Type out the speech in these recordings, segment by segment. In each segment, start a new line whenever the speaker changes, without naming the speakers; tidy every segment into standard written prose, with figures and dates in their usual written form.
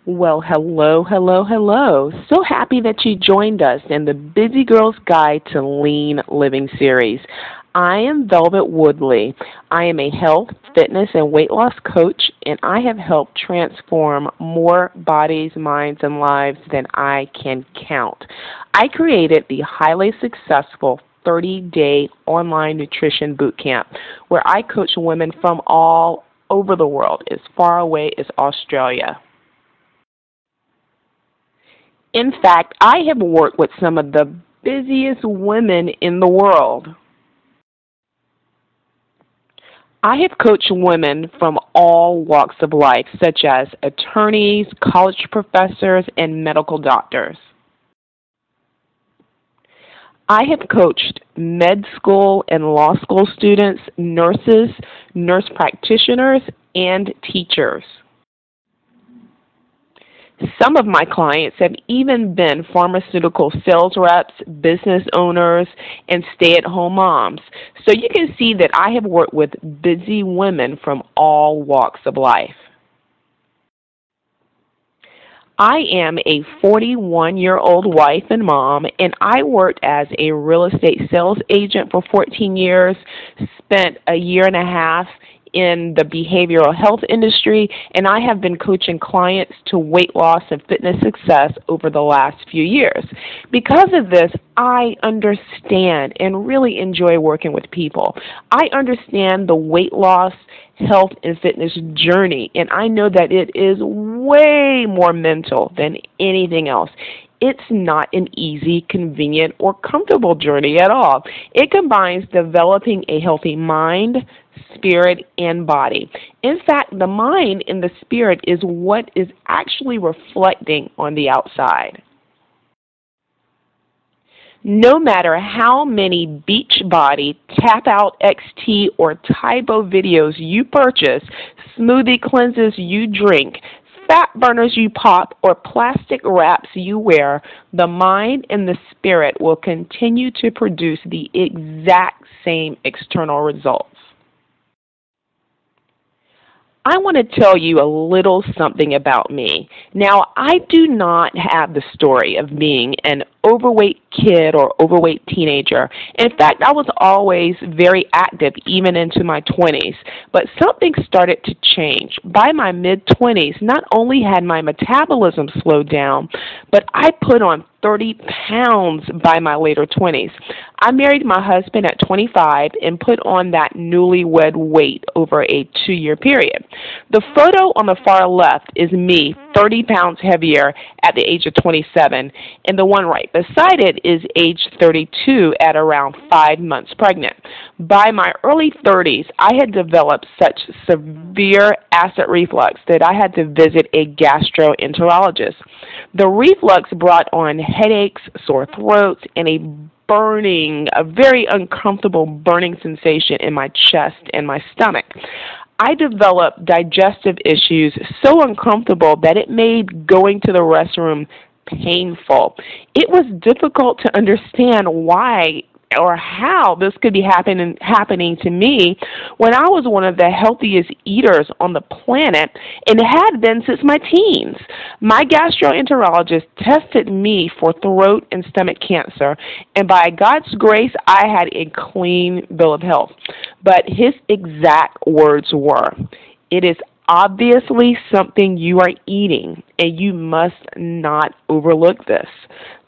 Well, hello, hello, hello. So happy that you joined us in the Busy Girl's Guide to Lean Living series. I am Velvet Woodley. I am a health, fitness, and weight loss coach, and I have helped transform more bodies, minds, and lives than I can count. I created the highly successful 30-day online nutrition boot camp where I coach women from all over the world, as far away as Australia. In fact, I have worked with some of the busiest women in the world. I have coached women from all walks of life, such as attorneys, college professors, and medical doctors. I have coached med school and law school students, nurses, nurse practitioners, and teachers. Some of my clients have even been pharmaceutical sales reps, business owners, and stay-at-home moms. So you can see that I have worked with busy women from all walks of life. I am a 41-year-old wife and mom, and I worked as a real estate sales agent for 14 years, spent a year and a half in the behavioral health industry, and I have been coaching clients to weight loss and fitness success over the last few years. Because of this, I understand and really enjoy working with people. I understand the weight loss, health, and fitness journey, and I know that it is way more mental than anything else. It's not an easy, convenient, or comfortable journey at all. It combines developing a healthy mind, spirit, and body. In fact, the mind and the spirit is what is actually reflecting on the outside. No matter how many Beachbody, Tap Out XT, or Tybo videos you purchase, smoothie cleanses you drink, fat burners you pop, or plastic wraps you wear, the mind and the spirit will continue to produce the exact same external results. I want to tell you a little something about me. Now, I do not have the story of being an overweight kid or overweight teenager. In fact, I was always very active even into my 20s. But something started to change. By my mid-20s, not only had my metabolism slowed down, but I put on 30 pounds by my later 20s. I married my husband at 25 and put on that newlywed weight over a 2-year period. The photo on the far left is me, 30 pounds heavier at the age of 27, and the one right beside it is age 32 at around 5 months pregnant. By my early 30s, I had developed such severe acid reflux that I had to visit a gastroenterologist. The reflux brought on headaches, sore throats, and a very uncomfortable burning sensation in my chest and my stomach. I developed digestive issues so uncomfortable that it made going to the restroom painful. It was difficult to understand why or how this could be happening to me when I was one of the healthiest eaters on the planet and had been since my teens. My gastroenterologist tested me for throat and stomach cancer, and by God's grace, I had a clean bill of health. But his exact words were, "It is obviously something you are eating, and you must not overlook this.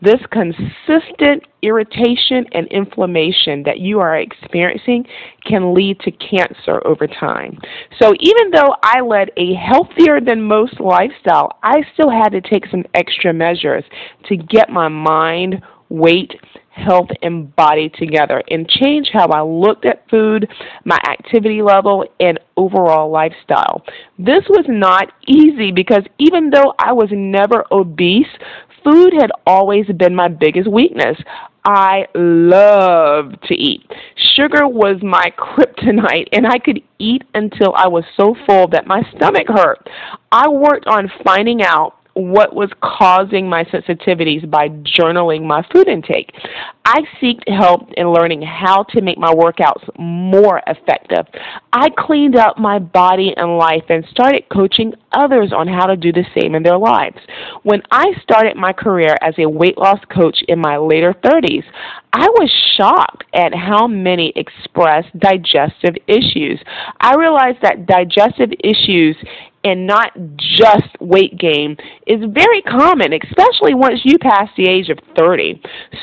This consistent irritation and inflammation that you are experiencing can lead to cancer over time." So even though I led a healthier than most lifestyle, I still had to take some extra measures to get my mind, weight, health, and body together and change how I looked at food, my activity level, and overall lifestyle. This was not easy because even though I was never obese, food had always been my biggest weakness. I loved to eat. Sugar was my kryptonite, and I could eat until I was so full that my stomach hurt. I worked on finding out what was causing my sensitivities by journaling my food intake. I sought help in learning how to make my workouts more effective. I cleaned up my body and life and started coaching others on how to do the same in their lives. When I started my career as a weight loss coach in my later 30s, I was shocked at how many expressed digestive issues. I realized that digestive issues and not just weight gain is very common, especially once you pass the age of 30.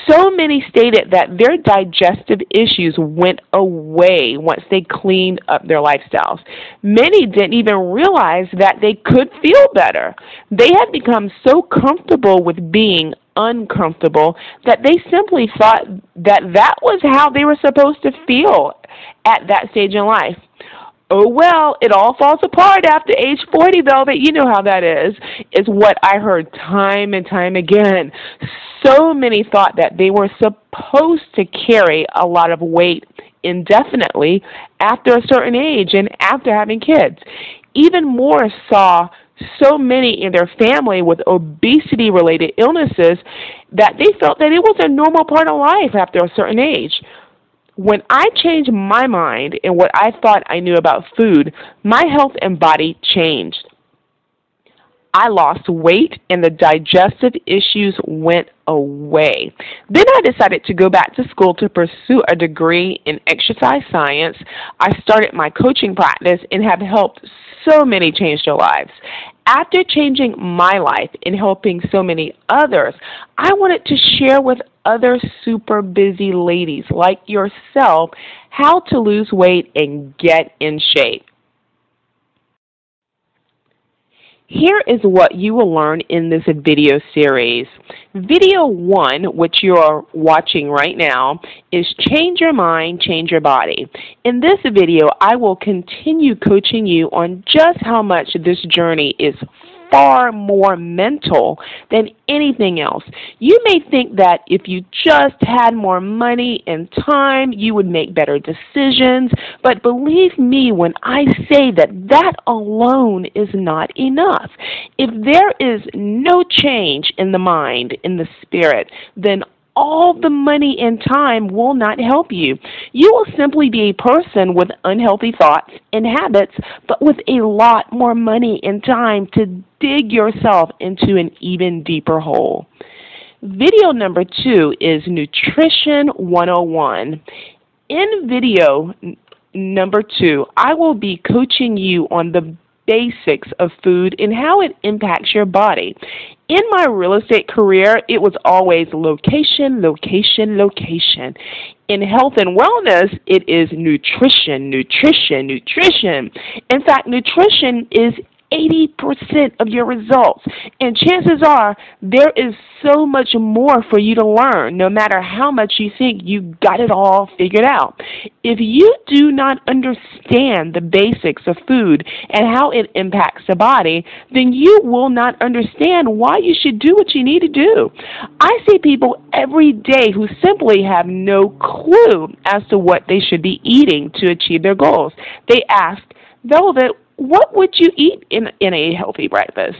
So many stated that their digestive issues went away once they cleaned up their lifestyles. Many didn't even realize that they could feel better. They had become so comfortable with being uncomfortable that they simply thought that that was how they were supposed to feel at that stage in life. Oh, well, it all falls apart after age 40, though, but you know how that is what I heard time and time again. So many thought that they were supposed to carry a lot of weight indefinitely after a certain age and after having kids. Even more saw so many in their family with obesity-related illnesses that they felt that it was a normal part of life after a certain age. When I changed my mind and what I thought I knew about food, my health and body changed. I lost weight and the digestive issues went away. Then I decided to go back to school to pursue a degree in exercise science. I started my coaching practice and have helped so many change their lives. After changing my life and helping so many others, I wanted to share with other super busy ladies like yourself how to lose weight and get in shape. Here is what you will learn in this video series. Video 1, which you are watching right now, is Change Your Mind, Change Your Body. In this video, I will continue coaching you on just how much this journey is far more mental than anything else. You may think that if you just had more money and time, you would make better decisions, but believe me when I say that that alone is not enough. If there is no change in the mind, in the spirit, then all the money and time will not help you. You will simply be a person with unhealthy thoughts and habits, but with a lot more money and time to dig yourself into an even deeper hole. Video number 2 is Nutrition 101. In video number 2, I will be coaching you on the basics of food and how it impacts your body. In my real estate career, it was always location, location, location. In health and wellness, it is nutrition, nutrition, nutrition. In fact, nutrition is 80% of your results. And chances are there is so much more for you to learn, no matter how much you think you got it all figured out. If you do not understand the basics of food and how it impacts the body, then you will not understand why you should do what you need to do. I see people every day who simply have no clue as to what they should be eating to achieve their goals. They ask, Velvet, what would you eat in a healthy breakfast?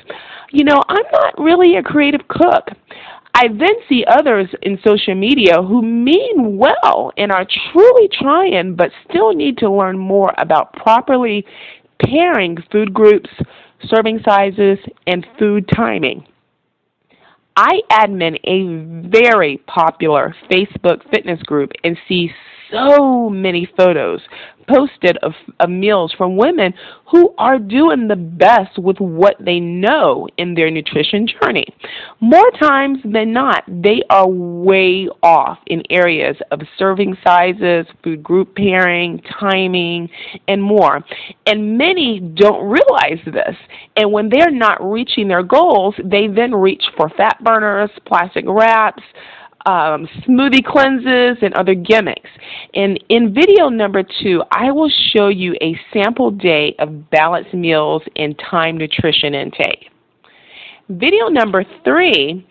You know, I'm not really a creative cook. I then see others in social media who mean well and are truly trying but still need to learn more about properly pairing food groups, serving sizes, and food timing. I admin a very popular Facebook fitness group and see so many photos posted of meals from women who are doing the best with what they know in their nutrition journey. More times than not, they are way off in areas of serving sizes, food group pairing, timing, and more. And many don't realize this. And when they're not reaching their goals, they then reach for fat burners, plastic wraps, smoothie cleanses, and other gimmicks. And in video number 2, I will show you a sample day of balanced meals and time nutrition intake. Video number 3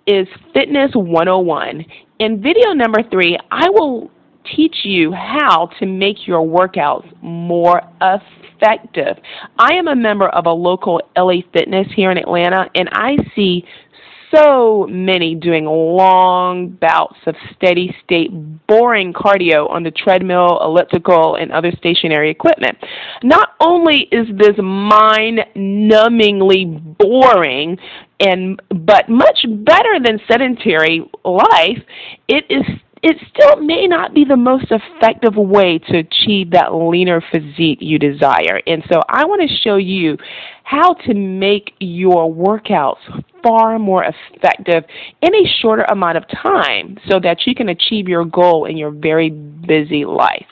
is Fitness 101. In video number 3, I will teach you how to make your workouts more effective. I am a member of a local LA Fitness here in Atlanta, and I see so many doing long bouts of steady state, boring cardio on the treadmill, elliptical, and other stationary equipment. Not only is this mind-numbingly boring, but much better than sedentary life, it still may not be the most effective way to achieve that leaner physique you desire. And so I want to show you how to make your workouts far more effective in a shorter amount of time so that you can achieve your goal in your very busy life.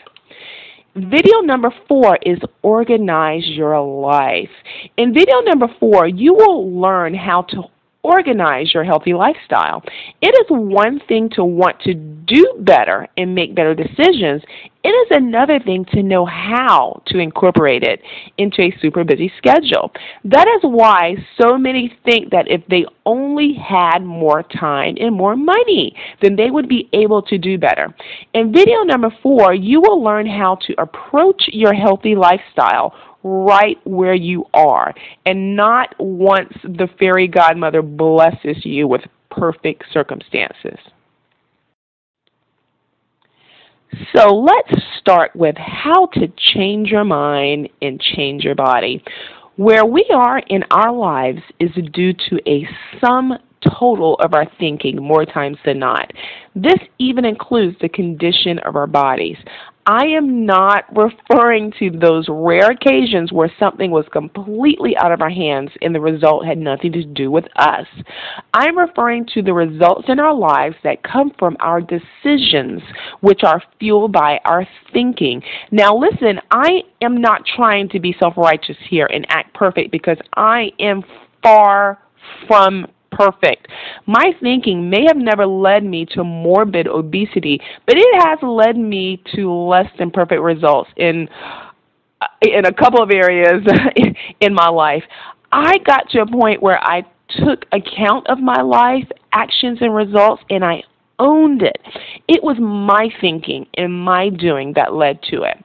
Video number 4 is organize your life. In video number 4, you will learn how to organize your healthy lifestyle. It is one thing to want to do better and make better decisions. It is another thing to know how to incorporate it into a super busy schedule. That is why so many think that if they only had more time and more money, then they would be able to do better. In video number 4, you will learn how to approach your healthy lifestyle right where you are, and not once the fairy godmother blesses you with perfect circumstances. So let's start with how to change your mind and change your body. Where we are in our lives is due to a sum total of our thinking more times than not. This even includes the condition of our bodies. I am not referring to those rare occasions where something was completely out of our hands and the result had nothing to do with us. I'm referring to the results in our lives that come from our decisions, which are fueled by our thinking. Now listen, I am not trying to be self-righteous here and act perfect, because I am far from perfect. My thinking may have never led me to morbid obesity, but it has led me to less than perfect results in a couple of areas in my life. I got to a point where I took account of my life, actions, and results, and I owned it. It was my thinking and my doing that led to it.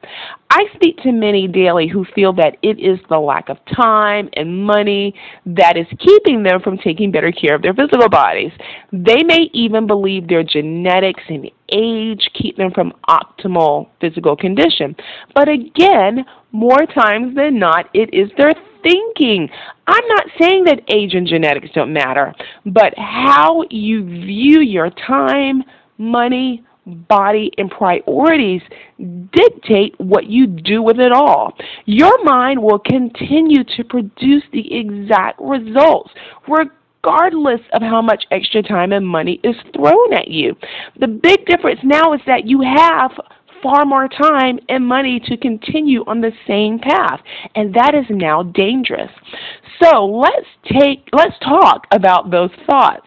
I speak to many daily who feel that it is the lack of time and money that is keeping them from taking better care of their physical bodies. They may even believe their genetics and age keep them from optimal physical condition. But again, more times than not, it is their thinking. I'm not saying that age and genetics don't matter, but how you view your time, money, body, and priorities dictate what you do with it all. Your mind will continue to produce the exact results, regardless of how much extra time and money is thrown at you. The big difference now is that you have far more time and money to continue on the same path, and that is now dangerous. So let's talk about those thoughts.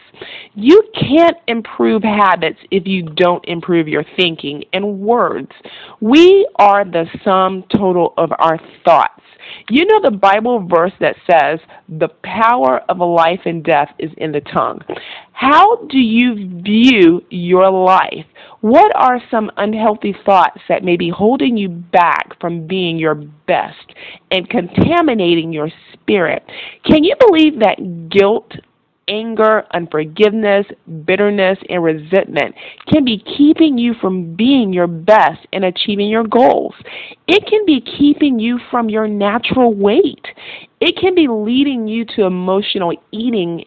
You can't improve habits if you don't improve your thinking and words. We are the sum total of our thoughts. You know the Bible verse that says the power of life and death is in the tongue. How do you view your life? What are some unhealthy thoughts that may be holding you back from being your best and contaminating your spirit? Can you believe that guilt, anger, unforgiveness, bitterness, and resentment can be keeping you from being your best and achieving your goals? It can be keeping you from your natural weight. It can be leading you to emotional eating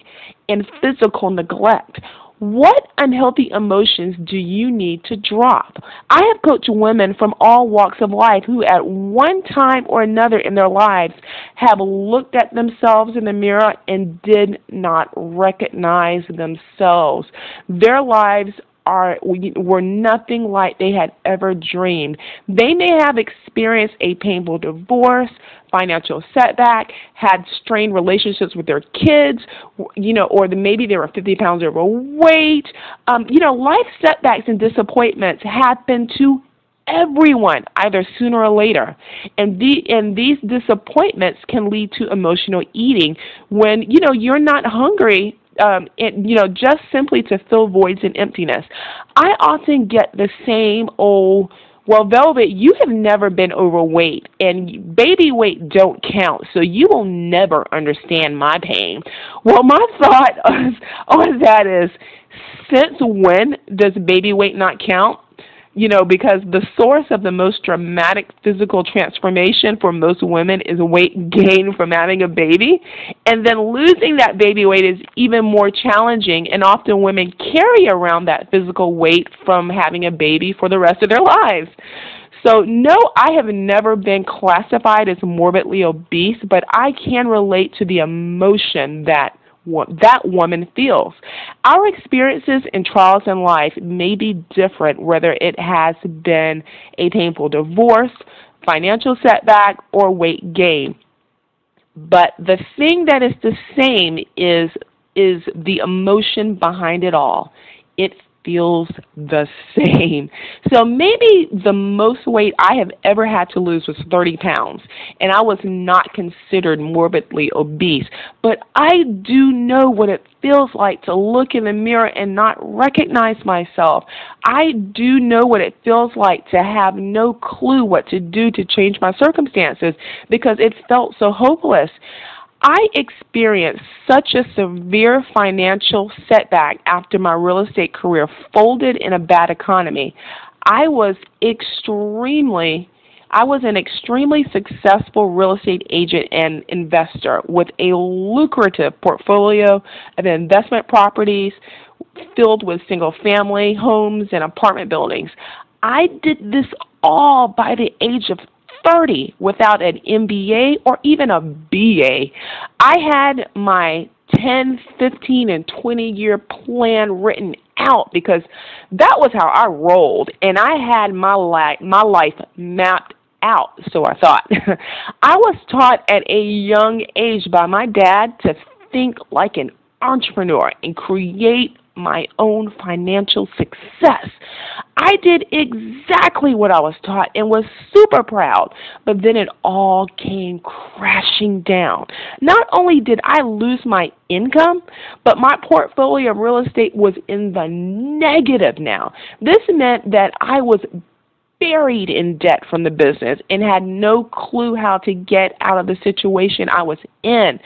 and physical neglect. What unhealthy emotions do you need to drop? I have coached women from all walks of life who at one time or another in their lives have looked at themselves in the mirror and did not recognize themselves. Their lives were nothing like they had ever dreamed. They may have experienced a painful divorce, financial setback, had strained relationships with their kids, or maybe they were 50 pounds overweight. Life setbacks and disappointments happen to everyone, either sooner or later. And these disappointments can lead to emotional eating when, you're not hungry just simply to fill voids and emptiness. I often get the same old, well, Velvet, you have never been overweight, and baby weight don't count, so you will never understand my pain. Well, my thought on that is, since when does baby weight not count? Because the source of the most dramatic physical transformation for most women is weight gain from having a baby. And then losing that baby weight is even more challenging, and often women carry around that physical weight from having a baby for the rest of their lives. So no, I have never been classified as morbidly obese, but I can relate to the emotion that woman feels. Our experiences and trials in life may be different, whether it has been a painful divorce, financial setback, or weight gain. But the thing that is the same is the emotion behind it all. It feels the same. So maybe the most weight I have ever had to lose was 30 pounds, and I was not considered morbidly obese. But I do know what it feels like to look in the mirror and not recognize myself. I do know what it feels like to have no clue what to do to change my circumstances because it felt so hopeless. I experienced such a severe financial setback after my real estate career folded in a bad economy. I was an extremely successful real estate agent and investor with a lucrative portfolio of investment properties filled with single-family homes and apartment buildings. I did this all by the age of 30 without an MBA or even a BA. I had my 10, 15, and 20-year plan written out because that was how I rolled, and I had my life mapped out, so I thought. I was taught at a young age by my dad to think like an entrepreneur and create my own financial success. I did exactly what I was taught and was super proud, but then it all came crashing down. Not only did I lose my income, but my portfolio of real estate was in the negative now. This meant that I was buried in debt from the business and had no clue how to get out of the situation I was in.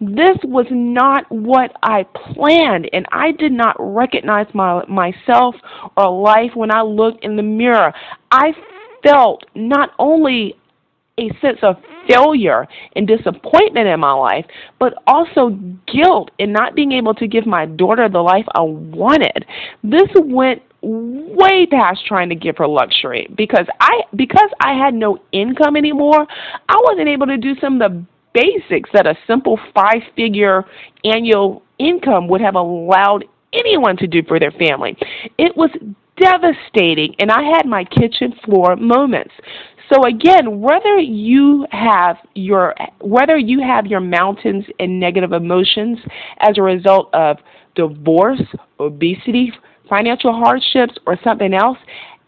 This was not what I planned, and I did not recognize myself or life when I looked in the mirror. I felt not only a sense of failure and disappointment in my life, but also guilt in not being able to give my daughter the life I wanted. This went way past trying to give her luxury because I had no income anymore. I wasn't able to do some of the basics that a simple 5-figure annual income would have allowed anyone to do for their family. It was devastating, and I had my kitchen floor moments. So again, whether you have your mountains and negative emotions as a result of divorce, obesity, financial hardships, or something else,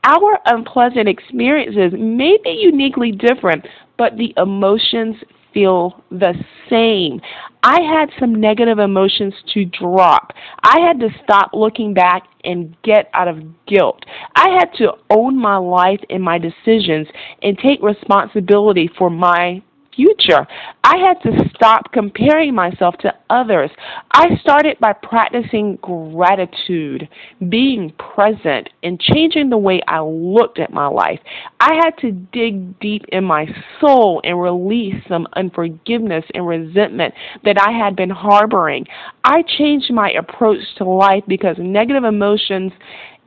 our unpleasant experiences may be uniquely different, but the emotions feel the same. I had some negative emotions to drop. I had to stop looking back and get out of guilt. I had to own my life and my decisions and take responsibility for my future. I had to stop comparing myself to others. I started by practicing gratitude, being present, and changing the way I looked at my life. I had to dig deep in my soul and release some unforgiveness and resentment that I had been harboring. I changed my approach to life because negative emotions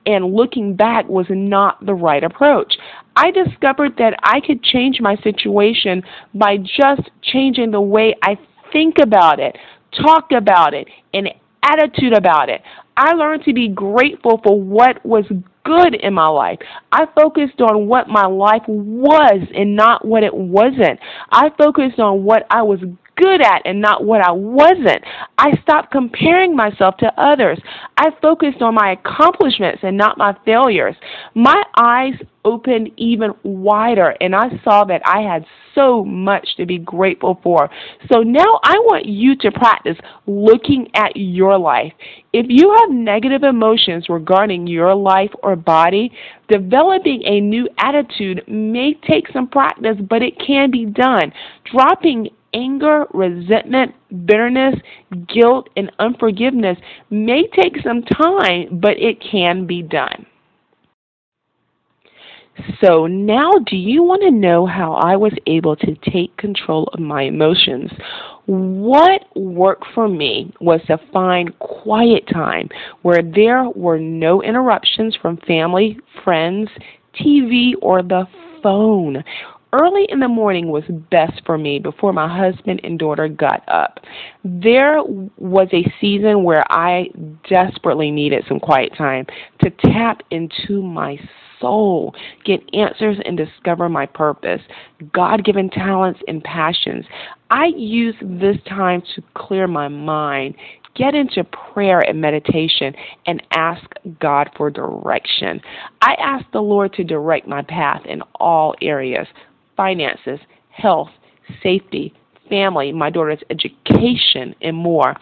and looking back was not the right approach. I discovered that I could change my situation by just changing the way I think about it, talk about it, and attitude about it. I learned to be grateful for what was good in my life. I focused on what my life was and not what it wasn't. I focused on what I was good at and not what I wasn't. I stopped comparing myself to others. I focused on my accomplishments and not my failures. My eyes opened even wider, and I saw that I had so much to be grateful for. So now I want you to practice looking at your life. If you have negative emotions regarding your life or body, developing a new attitude may take some practice, but it can be done. Dropping anger, resentment, bitterness, guilt, and unforgiveness may take some time, but it can be done. So now, do you want to know how I was able to take control of my emotions? What worked for me was to find quiet time where there were no interruptions from family, friends, TV, or the phone. Early in the morning was best for me before my husband and daughter got up. There was a season where I desperately needed some quiet time to tap into my soul, get answers, and discover my purpose, God-given talents and passions. I use this time to clear my mind, get into prayer and meditation, and ask God for direction. I ask the Lord to direct my path in all areas: finances, health, safety, family, my daughter's education, and more.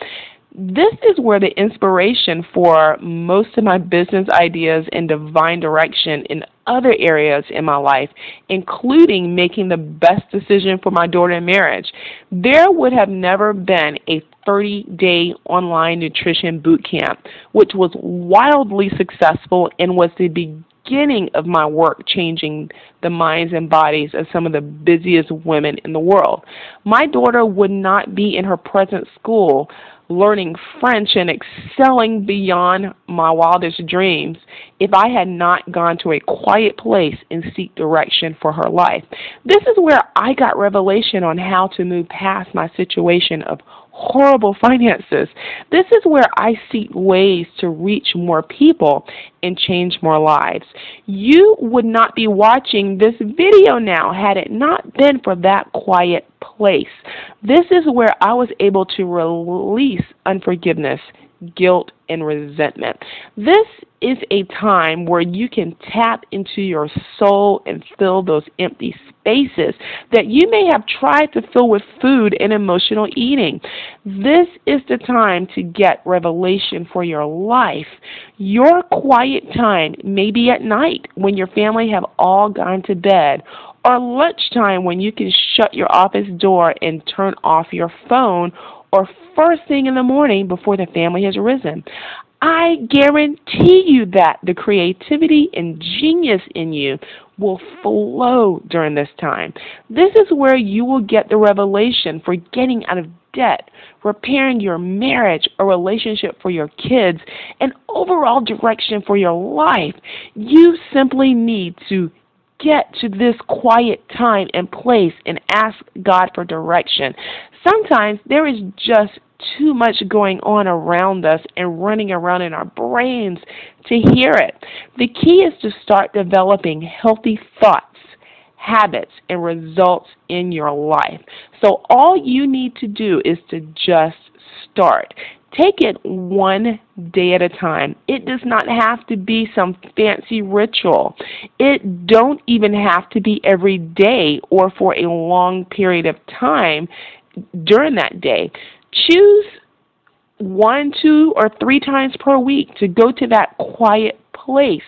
This is where the inspiration for most of my business ideas and divine direction in other areas in my life, including making the best decision for my daughter in marriage. There would have never been a 30-day online nutrition boot camp, which was wildly successful and was the beginning of my work changing the minds and bodies of some of the busiest women in the world. My daughter would not be in her present school learning French and excelling beyond my wildest dreams if I had not gone to a quiet place and seek direction for her life. This is where I got revelation on how to move past my situation of horrible finances. This is where I seek ways to reach more people and change more lives. You would not be watching this video now had it not been for that quiet place. This is where I was able to release unforgiveness, guilt, and resentment. This is a time where you can tap into your soul and fill those empty spaces that you may have tried to fill with food and emotional eating. This is the time to get revelation for your life. Your quiet time may be at night when your family have all gone to bed, or lunchtime when you can shut your office door and turn off your phone, or first thing in the morning before the family has risen. I guarantee you that the creativity and genius in you will flow during this time. This is where you will get the revelation for getting out of debt, repairing your marriage, a relationship for your kids, and overall direction for your life. You simply need to get to this quiet time and place and ask God for direction. Sometimes there is just too much going on around us and running around in our brains to hear it. The key is to start developing healthy thoughts, habits, and results in your life. So all you need to do is to just start. Take it one day at a time. It does not have to be some fancy ritual. It don't even have to be every day or for a long period of time during that day. Choose 1, 2, or 3 times per week to go to that quiet place.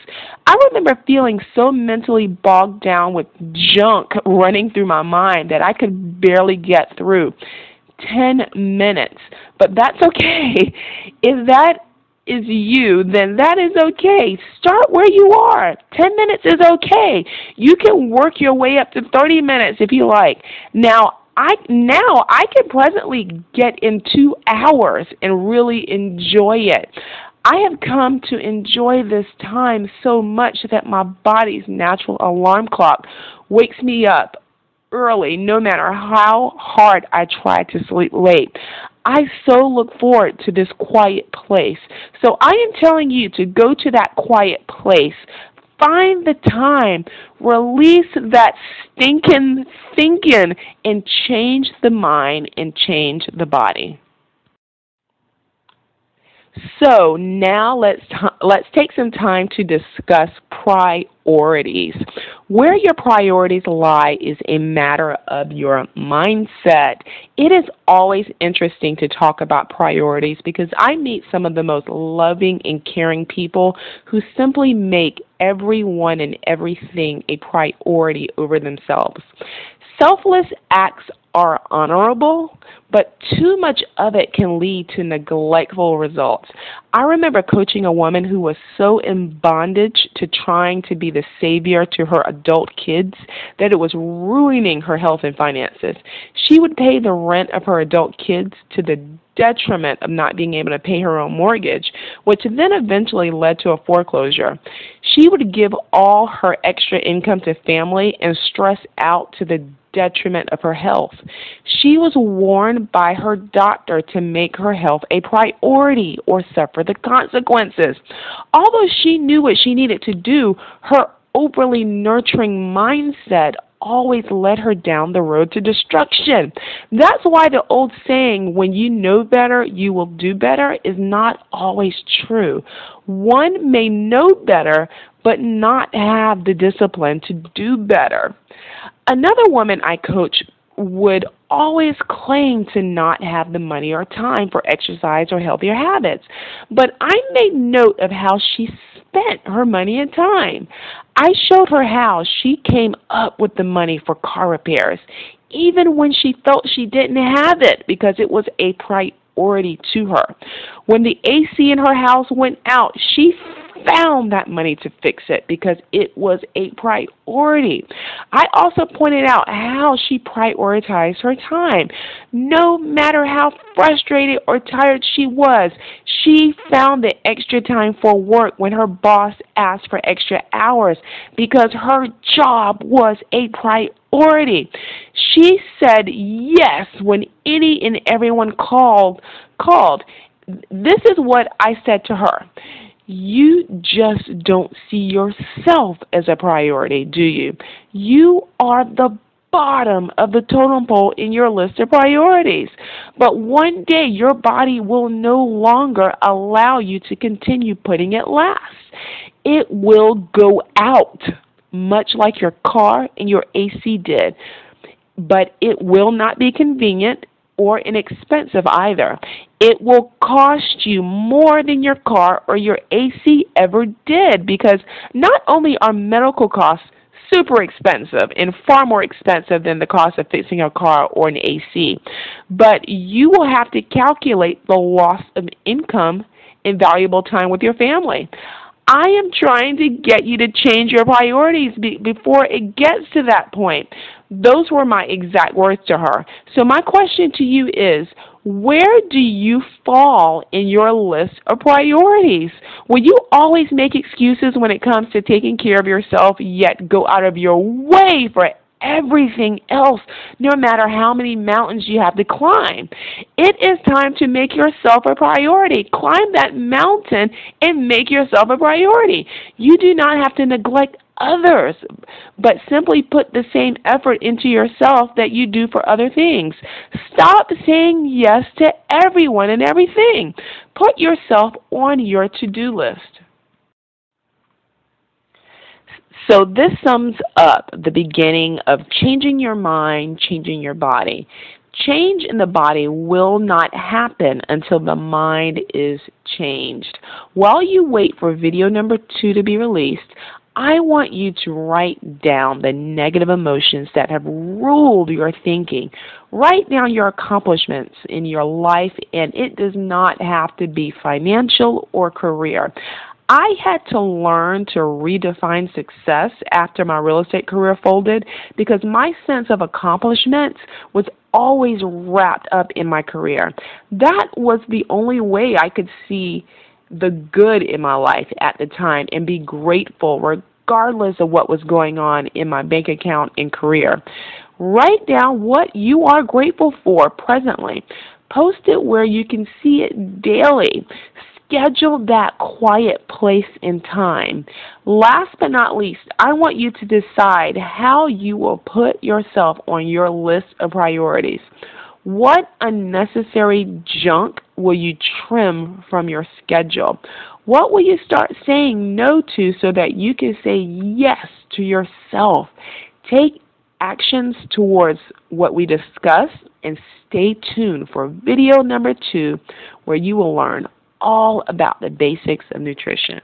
I remember feeling so mentally bogged down with junk running through my mind that I could barely get through 10 minutes. But that's okay. If that is you, then that is okay. Start where you are. 10 minutes is okay. You can work your way up to 30 minutes if you like. Now I can presently get in 2 hours and really enjoy it. I have come to enjoy this time so much that my body's natural alarm clock wakes me up early, no matter how hard I try to sleep late. I so look forward to this quiet place. So I am telling you to go to that quiet place. Find the time, release that stinking thinking, and change the mind and change the body. So now let's take some time to discuss priorities. Where your priorities lie is a matter of your mindset. It is always interesting to talk about priorities because I meet some of the most loving and caring people who simply make everyone and everything a priority over themselves. Selfless acts are honorable, but too much of it can lead to neglectful results. I remember coaching a woman who was so in bondage to trying to be the savior to her adult kids that it was ruining her health and finances. She would pay the rent of her adult kids to the detriment of not being able to pay her own mortgage, which then eventually led to a foreclosure. She would give all her extra income to family and stress out to the detriment of her health. She was warned by her doctor to make her health a priority or suffer the consequences. Although she knew what she needed to do, her overly nurturing mindset always led her down the road to destruction. That's why the old saying, when you know better, you will do better, is not always true. One may know better, but not have the discipline to do better. Another woman I coach would always claim to not have the money or time for exercise or healthier habits. But I made note of how she spent her money and time. I showed her how she came up with the money for car repairs, even when she felt she didn't have it because it was a priority to her. When the AC in her house went out, she found that money to fix it because it was a priority. I also pointed out how she prioritized her time. No matter how frustrated or tired she was, she found the extra time for work when her boss asked for extra hours because her job was a priority. She said yes when any and everyone called. This is what I said to her. You just don't see yourself as a priority, do you? You are the bottom of the totem pole in your list of priorities. But one day your body will no longer allow you to continue putting it last. It will go out, much like your car and your AC did. But it will not be convenient or inexpensive either. It will cost you more than your car or your AC ever did because not only are medical costs super expensive and far more expensive than the cost of fixing a car or an AC, but you will have to calculate the loss of income and valuable time with your family. I am trying to get you to change your priorities before it gets to that point. Those were my exact words to her. So my question to you is, where do you fall in your list of priorities? Will you always make excuses when it comes to taking care of yourself, yet go out of your way for everything else, no matter how many mountains you have to climb? It is time to make yourself a priority. Climb that mountain and make yourself a priority. You do not have to neglect others, but simply put the same effort into yourself that you do for other things. Stop saying yes to everyone and everything. Put yourself on your to-do list. So this sums up the beginning of changing your mind, changing your body. Change in the body will not happen until the mind is changed. While you wait for video number 2 to be released, I want you to write down the negative emotions that have ruled your thinking. Write down your accomplishments in your life, and it does not have to be financial or career. I had to learn to redefine success after my real estate career folded because my sense of accomplishments was always wrapped up in my career. That was the only way I could see the good in my life at the time and be grateful regardless of what was going on in my bank account and career. Write down what you are grateful for presently. Post it where you can see it daily. schedule that quiet place and time. Last but not least, I want you to decide how you will put yourself on your list of priorities. What unnecessary junk will you trim from your schedule? What will you start saying no to so that you can say yes to yourself? Take actions towards what we discussed, and stay tuned for video number 2, where you will learn all about the basics of nutrition.